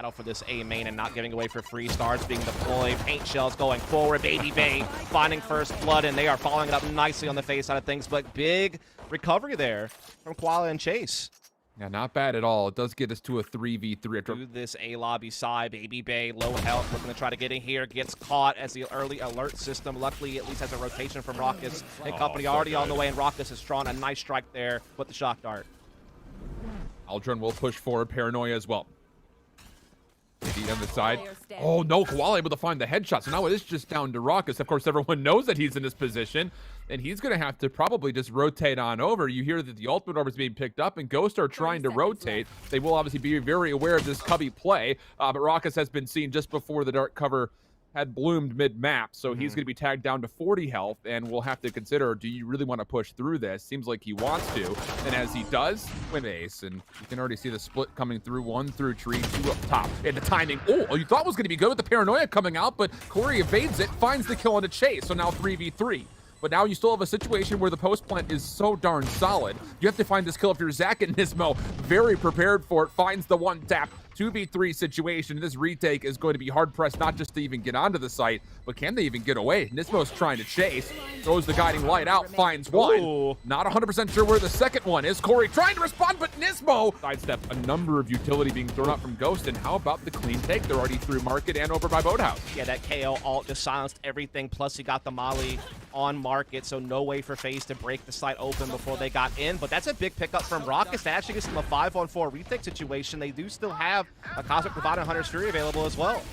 battle for this A main and not giving away for free. Stars being deployed, paint shells going forward, Baby Bay finding first blood, and they are following it up nicely on the FaZe side of things, but big recovery there from Qualifier and Chase. Yeah, not bad at all. It does get us to a 3v3 after Do this A lobby side. Baby Bay, low health, looking to try to get in here. Gets caught as the early alert system. Luckily, at least has a rotation from Raucus and company already on the way, and Raucus has drawn a nice strike there with the shock dart. Aldrin will push forward, Paranoia as well. Maybe on the side. Oh no, Koala able to find the headshot. So now it is just down to Raucus. Of course, everyone knows that he's in this position, and he's going to have to probably just rotate on over. You hear that the ultimate orb is being picked up, and Ghost are trying to rotate. They will obviously be very aware of this cubby play, but Raucus has been seen just before the dark cover had bloomed mid-map, so he's going to be tagged down to 40 health, and we'll have to consider, do you really want to push through this? Seems like he wants to, and as he does, win ace, and you can already see the split coming through, 1 through tree, 2 up top, and the timing, oh, you thought was going to be good with the Paranoia coming out, but Corey evades it, finds the kill on a Chase, so now 3v3. But now you still have a situation where the post plant is so darn solid. You have to find this kill if you're Zach and Nismo. Very prepared for it. Finds the one tap. 2v3 situation. This retake is going to be hard pressed not just to even get onto the site, but can they even get away? Nismo's trying to chase. Throws the guiding light out. Finds one. Ooh. Not 100% sure where the second one is. Corey trying to respond, but Nismo sidestep a number of utility being thrown out from Ghost. And how about the clean take? They're already through market and over by Boathouse. Yeah, that KO ult just silenced everything. Plus he got the molly on market, so no way for FaZe to break the site open before they got in. But that's a big pickup from Raucus. That actually gets them a 5-on-4 retake situation. They do still have a Cosmic Provider and Hunter's Fury available as well.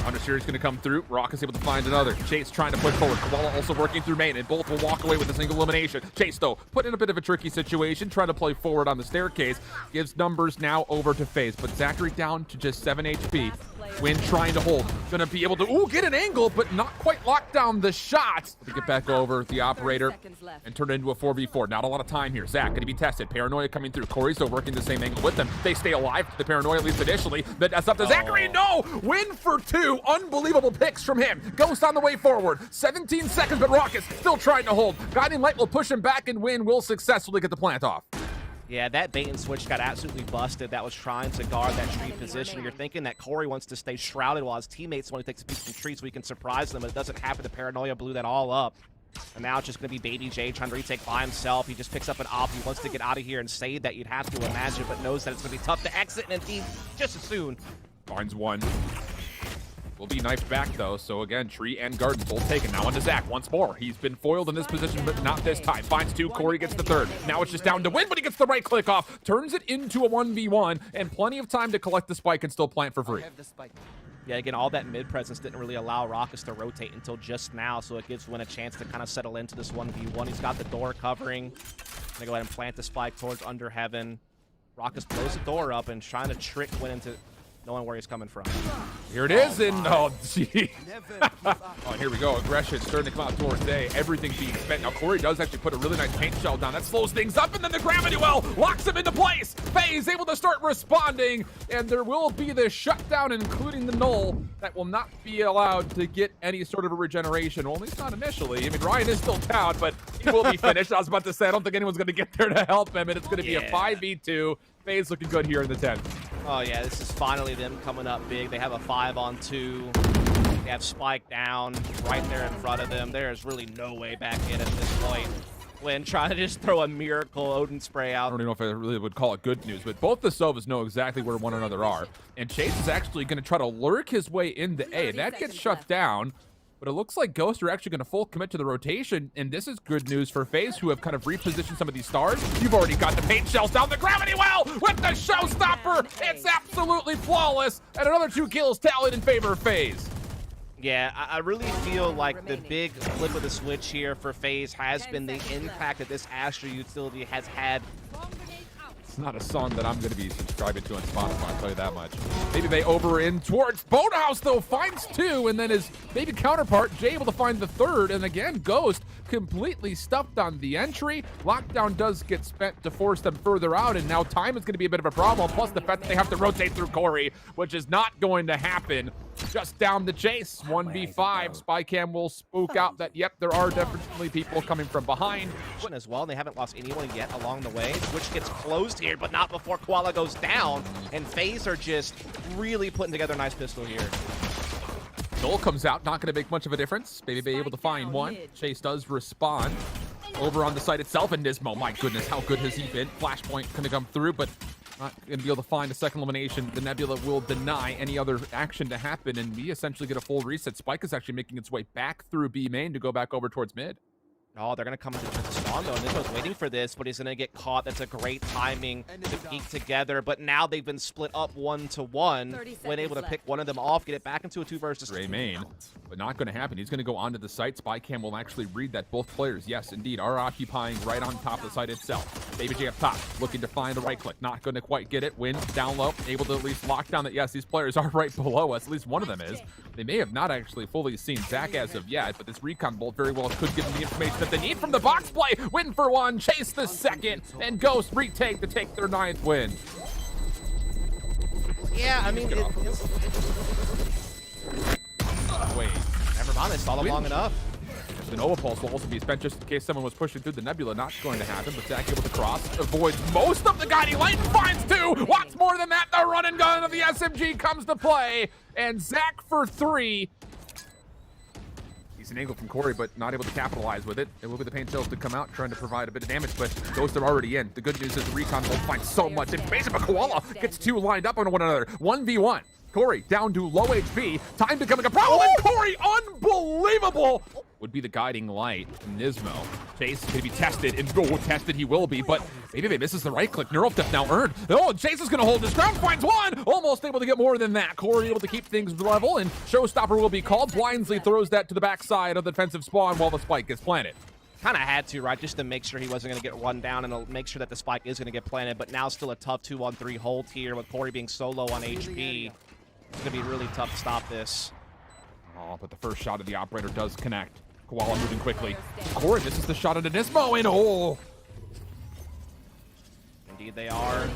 Hunter's Fury is going to come through. Raucus able to find another. Chase trying to push forward. Koala also working through main, and both will walk away with a single elimination. Chase, though, put in a bit of a tricky situation, trying to play forward on the staircase. Gives numbers now over to FaZe, but Zachary down to just 7 HP. Win trying to hold. Gonna be able to, get an angle, but not quite lock down the shots. To get back over the operator and turn it into a 4v4. Not a lot of time here. Zach gonna be tested. Paranoia coming through. Corey still working the same angle with them. They stay alive. The Paranoia, at least initially. But that's up to Zachary. No! Win for 2. Unbelievable picks from him. Ghost on the way forward. 17 seconds, but Raucus still trying to hold. Guiding Light will push him back, and Win will successfully get the plant off. Yeah, that bait and switch got absolutely busted. That was trying to guard that tree position. You're thinking that Corey wants to stay shrouded while his teammates want to take a piece from the tree so he can surprise them, but it doesn't happen. The Paranoia blew that all up. And now it's just going to be Baby J trying to retake by himself. He just picks up an op. He wants to get out of here and save that, you'd have to imagine, but knows that it's going to be tough to exit, and he just as soon. Finds one. Will be knifed back, though, so again, Tree and Garden both taken. Now onto Zach once more. He's been foiled in this position, but not this time. Finds 2, Corey gets the 3rd. Now it's just down to Win, but he gets the right click off. Turns it into a 1v1, and plenty of time to collect the spike and still plant for free. Yeah, again, all that mid presence didn't really allow Raucus to rotate until just now, so it gives Win a chance to kind of settle into this 1v1. He's got the door covering. Gonna go ahead and plant the spike towards Under Heaven. Raucus blows the door up and trying to trick Win into knowing where he's coming from. Here it is, and oh, gee. Oh, here we go. Aggression starting to come out towards A. Everything being spent. Now, Corey does actually put a really nice paint shell down. That slows things up, and then the gravity well locks him into place. FaZe able to start responding, and there will be the shutdown, including the null, that will not be allowed to get any sort of a regeneration. Well, at least not initially. I mean, Ryan is still down, but he will be finished. I was about to say, I don't think anyone's going to get there to help him, and it's going to be a 5v2. FaZe looking good here in the 10th. Oh yeah, this is finally them coming up big. They have a 5-on-2. They have Spike down right there in front of them. There is really no way back in at this point. When trying to just throw a miracle Odin spray out. I don't even know if I really would call it good news, but both the Sovas know exactly where one another are. And Chase is actually going to try to lurk his way into A. That gets shut down. But it looks like Ghost are actually going to full commit to the rotation, and this is good news for FaZe, who have kind of repositioned some of these stars. You've already got the paint shells down the gravity well with the showstopper. It's absolutely flawless, and another 2 kills tallied in favor of FaZe. Yeah, I really feel like the big flip of the switch here for FaZe has been the impact that this Astra utility has had. It's not a song that I'm going to be subscribing to on Spotify, I'll tell you that much. Maybe they over in towards Boathouse, though, finds 2, and then his maybe counterpart, Jay, able to find the 3rd, and again, Ghost completely stuffed on the entry. Lockdown does get spent to force them further out, and now time is going to be a bit of a problem, plus the fact that they have to rotate through Corey, which is not going to happen. just down the chase. 1v5. Spycam will spook out that, yep, there are definitely people coming from behind. As well, and they haven't lost anyone yet along the way. Switch gets closed here, but not before Koala goes down. And FaZe are just really putting together a nice pistol here. Soul comes out, not going to make much of a difference. Baby able to find one. Chase does respond over on the site itself, and Nismo, my goodness, how good has he been? Flashpoint going to come through, but not going to be able to find a second elimination. The Nebula will deny any other action to happen, and we essentially get a full reset. Spike is actually making its way back through B main to go back over towards mid. Oh, they're going to come into the spawn, though. Nismo's waiting for this, but he's going to get caught. That's a great timing to peek together. But now they've been split up 1-to-1. When able to pick one of them off, get it back into a 2 versus 2. Gray main, but not going to happen. He's going to go onto the site. Spycam will actually read that both players, yes, indeed, are occupying right on top of the site itself. Baby J up top, looking to find the right click. Not going to quite get it. Win, down low, able to at least lock down that, yes, these players are right below us. At least one of them is. They may have not actually fully seen Zach as of yet, but this recon bolt very well could give them the information that they need from the box play. Win for one, Chase the second, and Ghost retake to take their 9th win. Yeah, I mean, Wait, never mind, they stalled long enough. The Nova Pulse will also be spent just in case someone was pushing through the Nebula. Not going to happen, but Zach able to cross, avoids most of the guiding light, and finds 2. What's more than that? The run and gun of the SMG comes to play, and Zach for 3. Decent angle from Corey, but not able to capitalize with it. It will be the Pain Tails to come out, trying to provide a bit of damage, but Ghosts are already in. The good news is the recon will find so much information, but Koala gets 2 lined up on one another. 1v1. Corey down to low HP. Time becoming a problem, and Corey, unbelievable! Would be the guiding light. Nismo. Chase is going to be tested, and tested he will be, but maybe they misses the right click. Neural Theft now earned. Oh, Chase is going to hold his ground, finds 1! Almost able to get more than that. Corey able to keep things level, and Showstopper will be called. Blindly throws that to the backside of the defensive spawn while the spike gets planted. Kind of had to, right, just to make sure he wasn't going to get run down and make sure that the spike is going to get planted, but now still a tough 2-on-3 hold here with Corey being so low on HP. It's going to be really tough to stop this. Oh, but the first shot of the operator does connect. Koala moving quickly. Corey, this is the shot into Nismo, and oh! Indeed they are.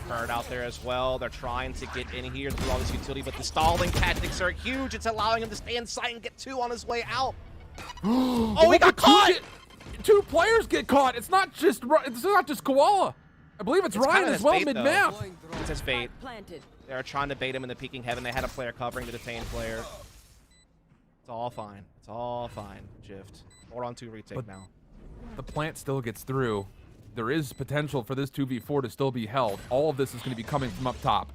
Bird out there as well. They're trying to get in here through all this utility, but the stalling tactics are huge. It's allowing him to stay in sight and get 2 on his way out. Oh, he got caught! 2 players get caught. It's not just Koala. I believe it's Ryan as well mid-map. It's his fate. They're trying to bait him in the peeking heaven. They had a player covering the detained player. It's all fine. It's all fine, Jift. 4-on-2 retake but now. The plant still gets through. There is potential for this 2v4 to still be held. All of this is going to be coming from up top.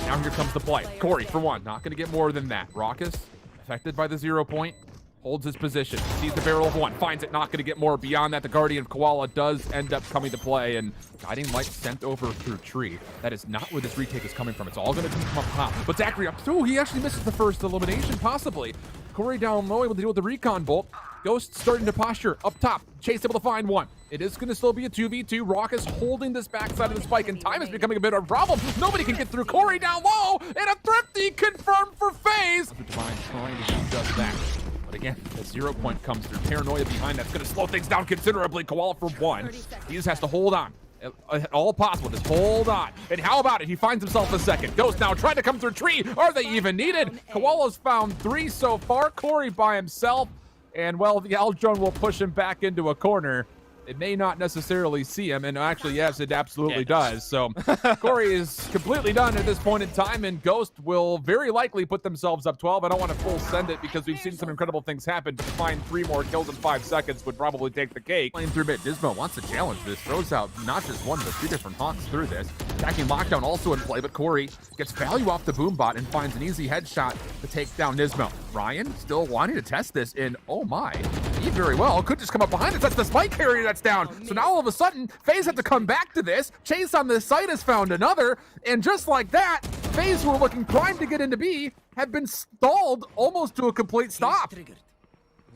Now here comes the play. Corey, for one, not going to get more than that. Raucous, affected by the 0 point, holds his position. Sees the barrel of 1, finds it, not going to get more. Beyond that, the Guardian of Koala does end up coming to play, and Guiding Light sent over through tree. That is not where this retake is coming from. It's all going to come from up top. But Zachary up through, he actually misses the first elimination, possibly. Corey down low, able to deal with the recon bolt. Ghost starting to posture up top. Chase able to find 1. It is going to still be a 2v2. Raucous holding this backside of the spike, and time is becoming a bit of a problem. Nobody can get through. Corey down low, and a Thrifty confirmed for FaZe. Divine trying to do just that. But again, the 0 point comes through. Paranoia behind that's going to slow things down considerably. Koala for 1. He just has to hold on. All possible, just hold on. And how about it? He finds himself a second. Ghost now trying to come through tree. Are they even needed? Koala's found 3 so far. Corey by himself. And, well, the Aldrone will push him back into a corner. It may not necessarily see him, and actually, yes, it absolutely does. So Corey is completely done at this point in time, and Ghost will very likely put themselves up 12. I don't want to full send it because we've seen some incredible things happen, but to find 3 more kills in 5 seconds would probably take the cake. Playing through mid, Dismo wants to challenge this, throws out not just 1, but 2 different Hawks through this. Attacking Lockdown also in play, but Corey gets value off the Boombot and finds an easy headshot to take down Nismo. Ryan still wanting to test this, and oh my, he very well could just come up behind us. That's the spike carrier that's down. So now all of a sudden, FaZe have to come back to this. Chase on this site has found another, and just like that, FaZe, who were looking primed to get into B, have been stalled almost to a complete stop.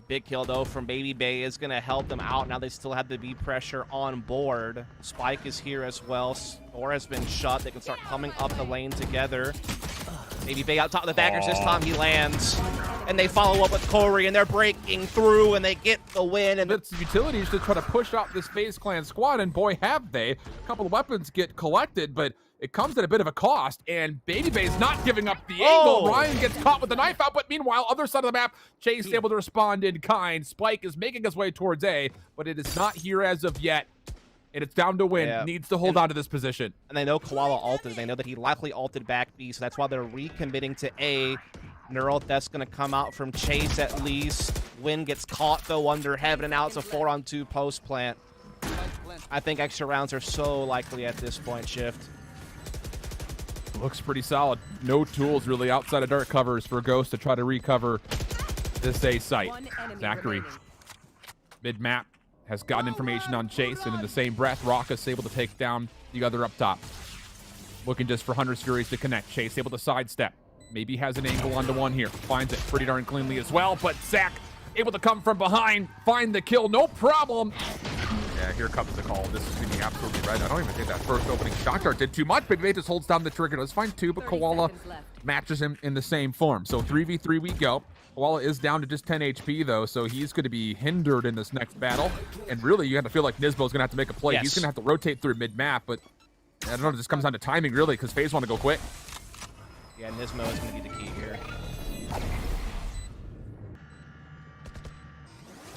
Big kill, though, from Baby Bay is going to help them out. Now they still have the B pressure on board. Spike is here as well. Or has been shut. They can start coming up the lane together. Baby Bay out top of the baggers this time. He lands. And they follow up with Corey, and they're breaking through, and they get the win. And it's utilities to try to push out this FaZe Clan squad, and boy, have they. A couple of weapons get collected, but it comes at a bit of a cost, and Babybay's not giving up the angle. Ryan gets caught with the knife out, but meanwhile, other side of the map, Chase able to respond in kind. Spike is making his way towards A, but it is not here as of yet. And it's down to win. Yeah. Needs to hold on to this position. And they know Koala ulted. They know that he likely ulted back B, so that's why they're recommitting to A. Neural Death's going to come out from Chase at least. Win gets caught, though, under Heaven, and now it's a 4-on-2 post plant. I think extra rounds are so likely at this point, Shift. Looks pretty solid. No tools really outside of dark covers for Ghost to try to recover this A site. Zachary, mid-map, has gotten information on Chase, and in the same breath, Rockus able to take down the other up top. Looking just for Hunter's Furies to connect. Chase able to sidestep. Maybe has an angle onto one here. Finds it pretty darn cleanly as well, but Zach able to come from behind, find the kill, no problem. Yeah, here comes the call. This is going to be absolutely right. I don't even think that first opening shot dart did too much. Baby just holds down the trigger. Does fine too, but Koala matches him in the same form. So 3v3 we go. Koala is down to just 10 HP, though, so he's going to be hindered in this next battle. And really, you have to feel like Nisbo's going to have to make a play. Yes. He's going to have to rotate through mid-map, but I don't know, it just comes down to timing, really, because FaZe want to go quick. Yeah, Nismo is going to be the key here.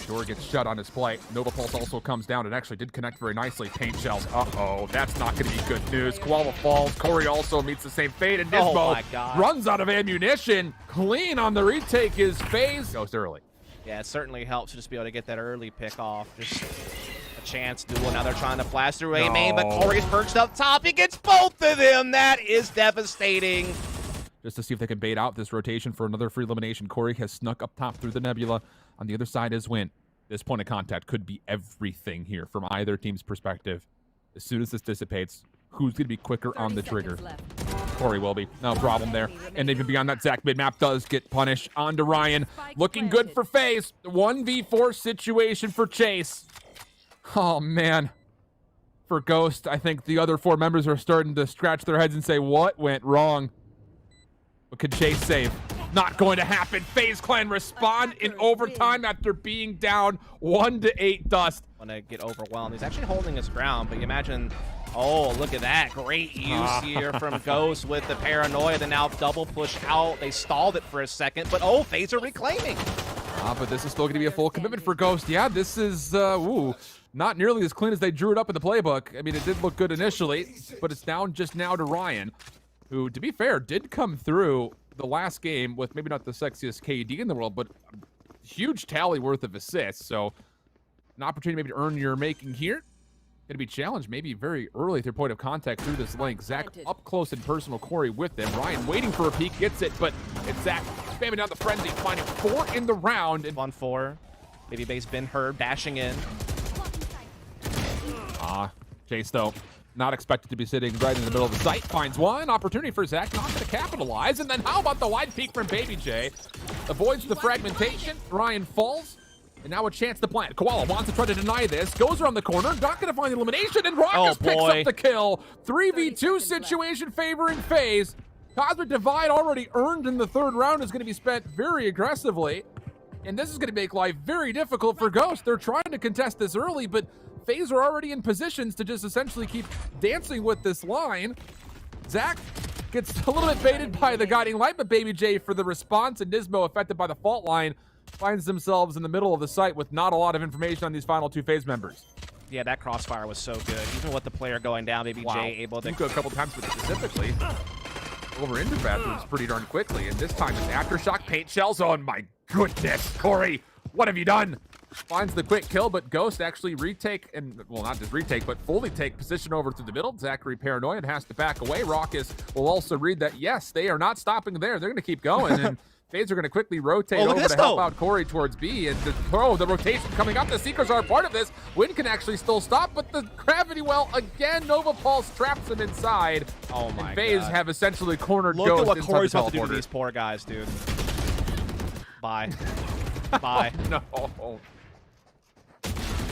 Door gets shut on his play. Nova Pulse also comes down and actually did connect very nicely. Paint shells. Uh-oh, that's not going to be good news. Koala falls. Corey also meets the same fate, and Nisbo runs out of ammunition. Clean on the retake is FaZe. Goes early. Yeah, it certainly helps to just be able to get that early pick off. Just a chance duel. Now they're trying to flash through A main, but Corey's perched up top. He gets both of them. That is devastating. Just to see if they can bait out this rotation for another free elimination. Corey has snuck up top through the Nebula. On the other side is Win. This point of contact could be everything here from either team's perspective. As soon as this dissipates, who's going to be quicker on the trigger? Corey will be. No problem there. And even beyond that, Zach mid-map does get punished. On to Ryan. Looking good for FaZe. 1v4 situation for Chase. Oh, man. For Ghost, I think the other 4 members are starting to scratch their heads and say, what went wrong? What could Chase save? Not going to happen. FaZe Clan respond in overtime after being down 1-8 dust. Want to get overwhelmed. He's actually holding his ground, but you imagine, oh, look at that. Great use here from Ghost with the paranoia. Then now double push out. They stalled it for a second, but oh, FaZe are reclaiming. But this is still going to be a full commitment for Ghost. Yeah, this is, not nearly as clean as they drew it up in the playbook. I mean, it did look good initially, but it's down just now to Ryan, who, to be fair, did come through the last game with maybe not the sexiest KD in the world, but huge tally worth of assists. So an opportunity maybe to earn your making here. Going to be challenged maybe very early at their point of contact through this link. Zach up close and personal, Corey with them. Ryan waiting for a peek, gets it, but it's Zach spamming down the frenzy, finding 4 in the round. And 1-4. Babybay's been heard, dashing in. Chase, though, not expected to be sitting right in the middle of the site. Finds one opportunity for Zach, not going to capitalize. And then how about the wide peek from Baby J? Avoids the fragmentation. Ryan falls. And now a chance to plant. Koala wants to try to deny this. Goes around the corner. Not going to find the elimination. And Rockus picks up the kill. 3v2 situation favoring FaZe. Cosmic Divide already earned in the 3rd round is going to be spent very aggressively. And this is going to make life very difficult for Ghost. They're trying to contest this early, but FaZe are already in positions to just essentially keep dancing with this line. Zach gets a little bit baited by the guiding light, but Baby J for the response, and Nismo affected by the fault line finds themselves in the middle of the site with not a lot of information on these final 2 FaZe members. Yeah, that crossfire was so good. Even with the player going down, Baby J able to go a couple times, but specifically over into bathrooms pretty darn quickly. And this time it's aftershock paint shells. Oh my goodness, Corey, what have you done? Finds the quick kill, but Ghost actually retake, and well, not just retake, but fully take position over to the middle. Zachary paranoid has to back away. Rockus will also read that, yes, they are not stopping there. They're going to keep going, and FaZe are going to quickly rotate over to help out Corey towards B. And the rotation coming up. The Seekers are part of this. Win can actually still stop, but the gravity well again. Nova Pulse traps him inside. Oh my god. FaZe have essentially cornered Ghost. Look at what Corey's about to do to these poor guys, dude. Bye. Bye. No.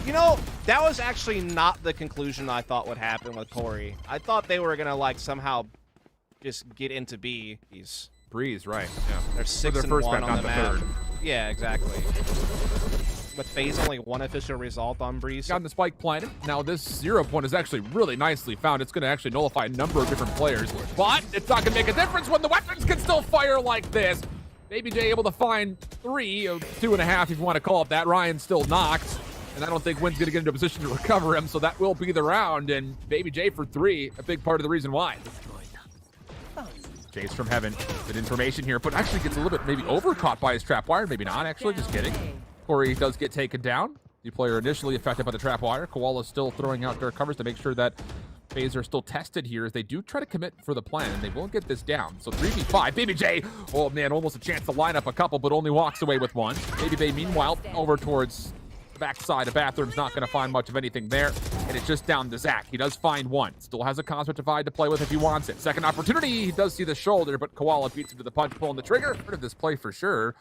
You know, that was actually not the conclusion I thought would happen with Corey. I thought they were going to, like, somehow just get into B. Breeze, right. Yeah. They're 6-1 on the map. Yeah, exactly. with FaZe only one official result on Breeze. Gotten the spike planted. Now this 0 point is actually really nicely found. It's going to actually nullify a number of different players, but it's not going to make a difference when the weapons can still fire like this. Baby J able to find 3, or 2.5 if you want to call it that. Ryan's still knocked, and I don't think Wynn's going to get into a position to recover him, so that will be the round, and Baby J for 3, a big part of the reason why. Chase from heaven. Good information here, but actually gets a little bit maybe overcaught by his trap wire. Maybe not, actually, just kidding. Corey does get taken down. The player initially affected by the trap wire. Koala still throwing out their covers to make sure that FaZe are still tested here as they do try to commit for the plan, and they will get this down. So 3v5, Baby J, oh man, almost a chance to line up a couple, but only walks away with one. Baby J, meanwhile, over towards the backside of Bathroom's not going to find much of anything there, and it's just down to Zach. He does find one. Still has a Cosmic Divide to play with if he wants it. Second opportunity, he does see the shoulder, but Koala beats him to the punch, pulling the trigger. Part of this play for sure.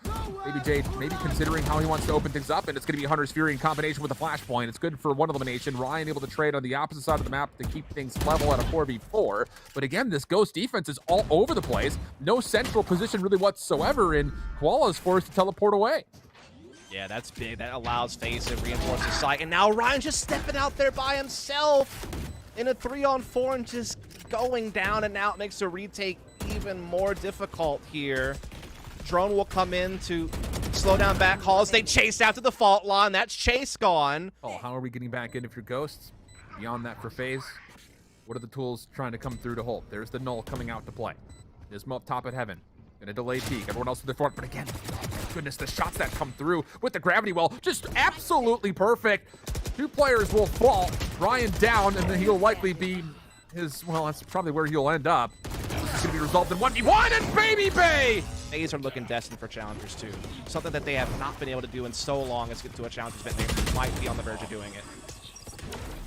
Baby J maybe considering how he wants to open things up, and it's going to be Hunter's Fury in combination with a flashpoint. It's good for one elimination. Ryan able to trade on the opposite side of the map to keep things level at a 4v4. But again, this Ghost defense is all over the place. No central position really whatsoever, and Koala is forced to teleport away. Yeah, that's big. That allows FaZe to reinforce the site. And now Ryan's just stepping out there by himself in a 3-on-4 and just going down. And now it makes the retake even more difficult here. Drone will come in to slow down back hauls. They chase out to the fault line. That's Chase gone. Oh, how are we getting back in if you're Ghosts? Beyond that for FaZe, what are the tools trying to come through to hold? There's the null coming out to play. Nismo up top at heaven. Gonna delay peak. Everyone else to the front, but again, goodness, the shots that come through with the gravity well, just absolutely perfect. 2 players will fall. Ryan down, and then he'll likely be his, well, that's probably where he'll end up. This is gonna be resolved in 1v1, and Baby Bay! FaZe are looking destined for challengers too. Something that they have not been able to do in so long is get to a challenge event. They might be on the verge of doing it.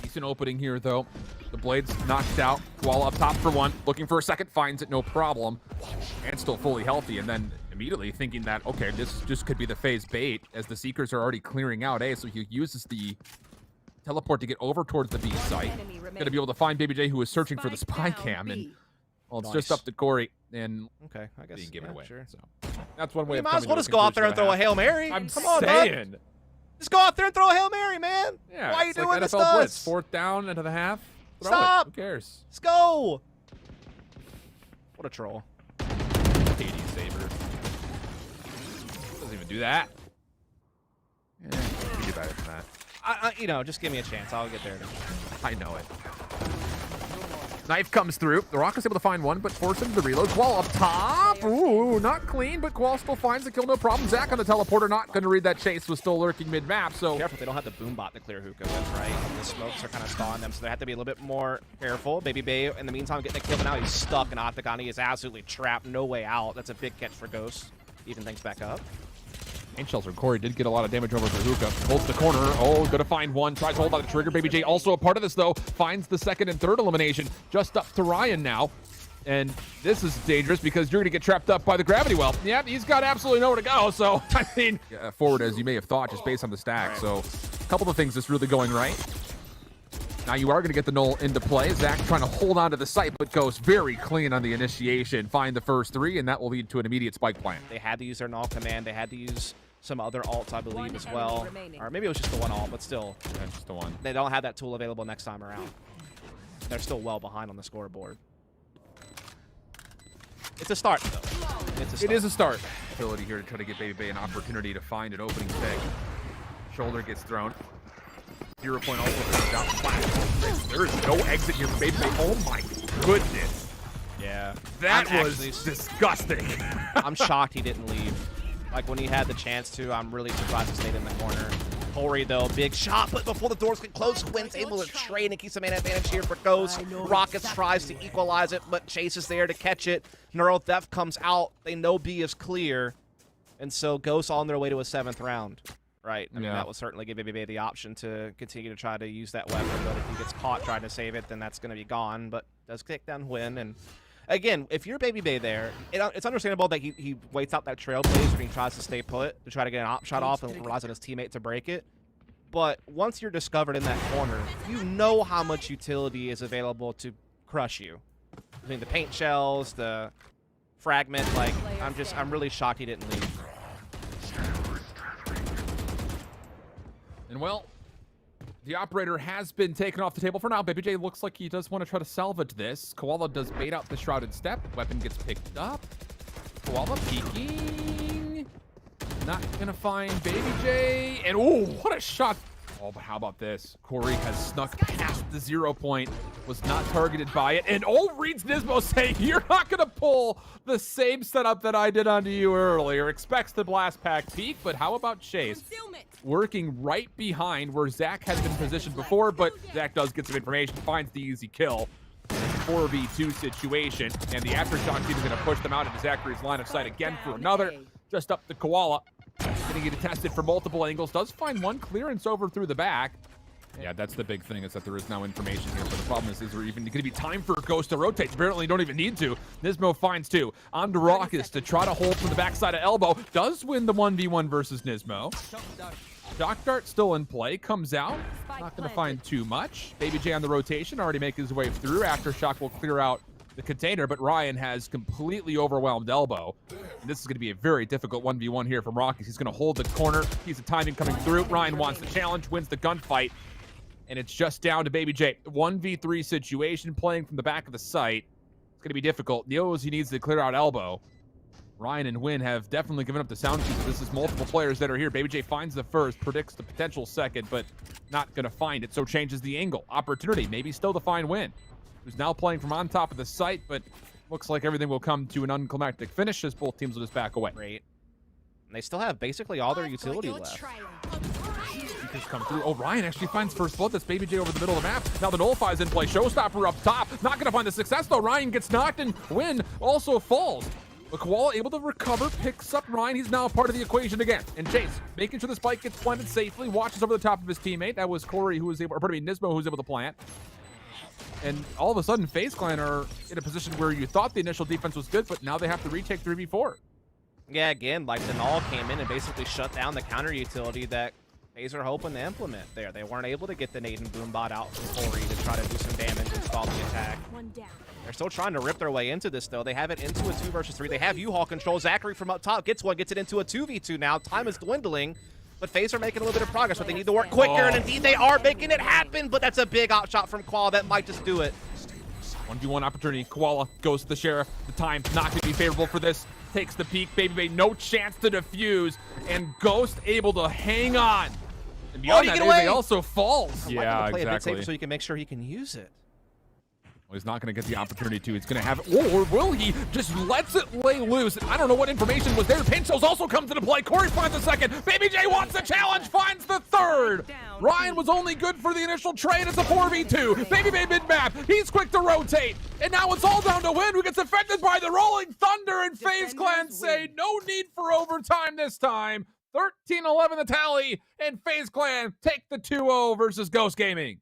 Decent opening here, though. The Blade's knocked out. Koala up top for 1. Looking for a second. Finds it, no problem. And still fully healthy. And then immediately thinking that, okay, this just could be the FaZe bait as the Seekers are already clearing out A. So he uses the teleport to get over towards the B site. Going to be able to find Baby J, who is searching for the spy cam. And, well, it's just up to Corey. And okay, I guess being given away. Sure. So that's one way You of might as well just go out there and throw a Hail Mary. I'm Come on, saying. bud. Just go out there and throw a Hail Mary, man. Yeah, why are you doing like this NFL to blitz. us? 4th down into the half. Throw Stop. It. Who cares? Let's go. What a troll. KD saber. Doesn't even do that. Yeah, you do better than that. You know, just give me a chance. I'll get there. I know it. Knife comes through. The Rock is able to find one, but force him to reload. Qual up top. Ooh, not clean, but Qual still finds the kill, no problem. Zach on the teleporter, not going to read that Chase, was still lurking mid-map, so... Careful, they don't have the boom bot to clear hookah with, right? The smokes are kind of stalling them, so they have to be a little bit more careful. Baby Bay, in the meantime, getting a kill, but now he's stuck in Octagon. He is absolutely trapped, no way out. That's a big catch for Ghost. Even things back up. Paint Shelter. Corey did get a lot of damage over the hookah. Holds the corner. Oh, gonna find one. Tries to hold on the trigger. Baby J also a part of this, though. Finds the second and third elimination. Just up to Ryan now. And this is dangerous because you're gonna get trapped up by the gravity well. Yeah, he's got absolutely nowhere to go. So, I mean, forward as you may have thought, just based on the stack. So, a couple of things that's really going right. Now you are going to get the null into play. Zach trying to hold on to the site, but goes very clean on the initiation. Find the first 3, and that will lead to an immediate spike plan. They had to use their null command. They had to use some other alts, I believe, as well. Or maybe it was just the one alt, but still. Yeah, just the one. They don't have that tool available next time around. They're still well behind on the scoreboard. It's a start, though. It's a start. It is a start. Ability here to try to get Baby Bay an opportunity to find an opening pick. Shoulder gets thrown. 0 point also comes down flat. There is no exit here for Baby Bay. Oh my goodness. Yeah. That was disgusting. I'm shocked he didn't leave. Like, when he had the chance to, I'm really surprised he stayed in the corner. Corey, though, big shot, but before the doors get close, Wynn's able to trade and keeps the man advantage here for Ghost. Rockets tries to equalize it, but Chase is there to catch it. Neural Theft comes out. They know B is clear. And so Ghost on their way to a 7th round. Right? I mean, that will certainly give Baby Bay the option to continue to try to use that weapon, but if he gets caught trying to save it, then that's going to be gone. But does take down Wynn, and again, if you're Baby Bay there, it's understandable that he waits out that trailblazer and he tries to stay put to try to get an op shot off and relies on his teammate to break it. But once you're discovered in that corner, you know how much utility is available to crush you. I mean, the paint shells, the fragment, like, I'm really shocked he didn't leave. And well, the operator has been taken off the table for now. Baby J looks like he does want to try to salvage this. Koala does bait out the Shrouded Step. Weapon gets picked up. Koala peeking. Not gonna find Baby J. And oh, what a shot. Oh, but how about this? Corey has snuck past the 0 point, was not targeted by it. And oh, reads Nismo saying, you're not gonna pull the same setup that I did onto you earlier. Expects the blast pack peek, but how about Chase? Working right behind where Zach had been positioned before, but Zach does get some information, finds the easy kill. 4v2 situation, and the Aftershock team is going to push them out into Zachary's line of sight again for another. Just up the Koala. Getting it tested from multiple angles. Does find one clearance over through the back. Yeah, that's the big thing, is that there is now information here. But the problem is there even going to be time for Ghost to rotate? Apparently, you don't even need to. Nismo finds two. On to Raucus to try to hold from the backside of Elbow. Does win the 1v1 versus Nismo. Shock Dart still in play. Comes out. Not going to find too much. Baby J on the rotation. Already making his way through. Aftershock will clear out the container, but Ryan has completely overwhelmed Elbow. And this is going to be a very difficult 1v1 here from Raucus. He's going to hold the corner. He's the timing coming through. Ryan wants the challenge, wins the gunfight. And it's just down to Baby J. 1v3 situation, playing from the back of the site. It's going to be difficult. Knows he needs to clear out Elbow. Ryan and Win have definitely given up the sound keys. This is multiple players that are here. Baby J finds the first, predicts the potential second, but not going to find it, so changes the angle. Opportunity, maybe still to find Win, who's now playing from on top of the site, but looks like everything will come to an unclimactic finish as both teams will just back away. Great. And they still have basically all their utility left. Just come through. Oh, Ryan actually finds first blood. That's Baby J over the middle of the map. Now the Nullify's in play. Showstopper up top. Not going to find the success, though. Ryan gets knocked, and Win also falls. But Koala able to recover, picks up Ryan. He's now a part of the equation again. And Chase, making sure the spike gets planted safely, watches over the top of his teammate. That was Corey, who was able, or pardon me, Nismo, who was able to plant. And all of a sudden, FaZe Clan are in a position where you thought the initial defense was good, but now they have to retake 3v4. Yeah, again, like the Null came in and basically shut down the counter utility that FaZe are hoping to implement there. They weren't able to get the Nade and Boombot out from Corey to try to do some damage and stall the attack. One down. They're still trying to rip their way into this, though. They have it into a 2 versus 3. They have U-Haul control. Zachary from up top gets one, gets it into a 2v2 now. Time is dwindling, but FaZe are making a little bit of progress, but they need to work quicker, and indeed they are making it happen, but that's a big outshot from Koala. That might just do it. 1v1 opportunity. Koala goes to the Sheriff. The time not going to be favorable for this. Takes the peek. Baby Bay, no chance to defuse, and Ghost able to hang on. And beyond that, Baby also falls. Yeah, play exactly. A bit safer so he can make sure he can use it. Well, he's not going to get the opportunity to. He's going to have it. Or will he? Just lets it lay loose. And I don't know what information was there. Pinchos also comes into play. Corey finds the second. Baby J wants the challenge. Finds the third. Ryan was only good for the initial trade. It's a 4v2. Baby Bay mid-map. He's quick to rotate. And now it's all down to Win, who gets affected by the Rolling Thunder. And FaZe Clan say no need for overtime this time. 13-11 the tally. And FaZe Clan take the 2-0 versus Ghost Gaming.